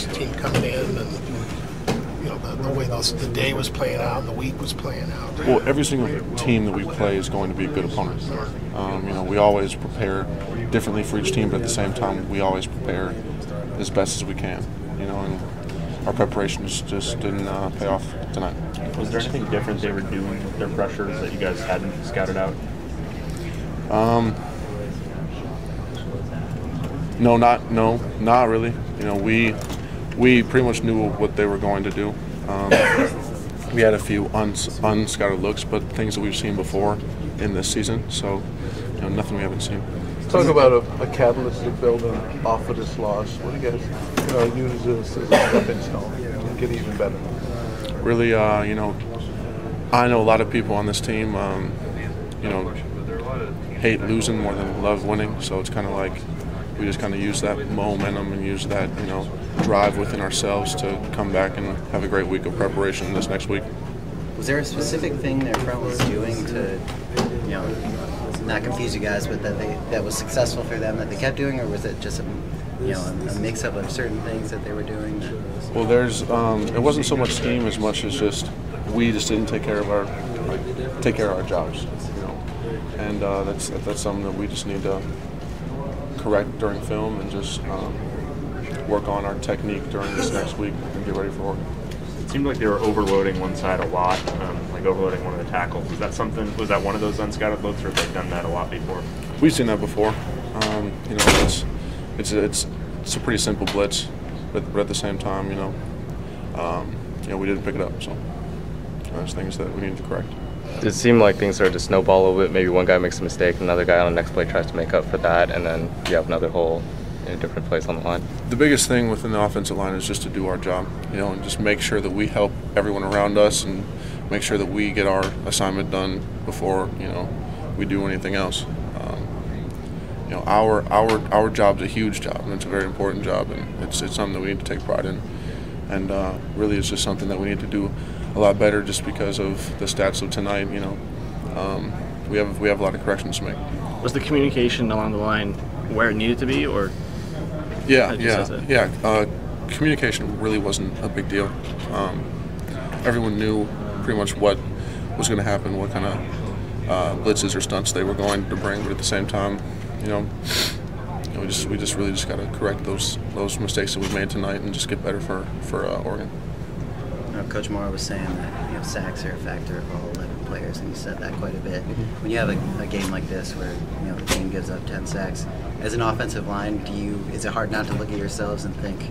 this team coming in and the way the day was playing out and the week was playing out? Well, every single team that we play is going to be a good opponent. We always prepare differently for each team, but at the same time, we always prepare as best as we can. And our preparations just didn't pay off tonight. Was there anything different they were doing with their pressures that you guys hadn't scouted out? No, not really. We pretty much knew what they were going to do. We had a few unscouted looks, but things that we've seen before in this season. So, nothing we haven't seen. Talk about a catalyst to build off of this loss. What do you guys use this as a stepping stone to get even better? Really, I know a lot of people on this team, hate losing more than love winning. So it's kind of like we just kind of use that momentum and use that, drive within ourselves to come back and have a great week of preparation this next week. Was there a specific thing their front was doing to, not confuse you guys, but that was successful for them that they kept doing, or was it just a mix-up of certain things that they were doing? Well, it wasn't so much scheme as much as just we just didn't take care of our jobs, and that's something that we just need to correct during film and just work on our technique during this next week and get ready for Oregon. It seemed like they were overloading one side a lot, like overloading one of the tackles. Was that one of those unscouted looks, or have they done that a lot before? We've seen that before. It's a pretty simple blitz, but at the same time, we didn't pick it up. So there's things that we need to correct. It seemed like things started to snowball a little bit. Maybe one guy makes a mistake, another guy on the next play tries to make up for that, and then you have another hole in a different place on the line. The biggest thing within the offensive line is just to do our job, and just make sure that we help everyone around us and make sure that we get our assignment done before, we do anything else. Our job's a huge job, and it's a very important job, and it's something that we need to take pride in. And really, it's just something that we need to do a lot better, just because of the stats of tonight. We have a lot of corrections to make. Was the communication along the line where it needed to be, or? Yeah. Communication really wasn't a big deal. Everyone knew pretty much what was going to happen, what kind of blitzes or stunts they were going to bring, but at the same time, we just really got to correct those mistakes that we made tonight and just get better for Oregon. Coach Morrow was saying that sacks are a factor of all 11 players, and he said that quite a bit. When you have a game like this where the team gives up 10 sacks, as an offensive line, is it hard not to look at yourselves and think,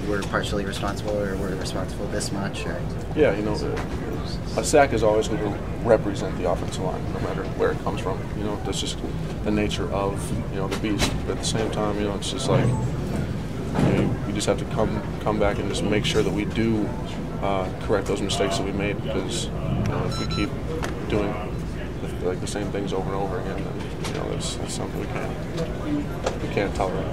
we're partially responsible, or we're responsible this much? Or? Yeah, a sack is always going to represent the offensive line, no matter where it comes from. That's just the nature of the beast. But at the same time, it's just like we just have to come back and just make sure that we do correct those mistakes that we made, because if we keep doing the same things over and over again, then that's something we can't tolerate.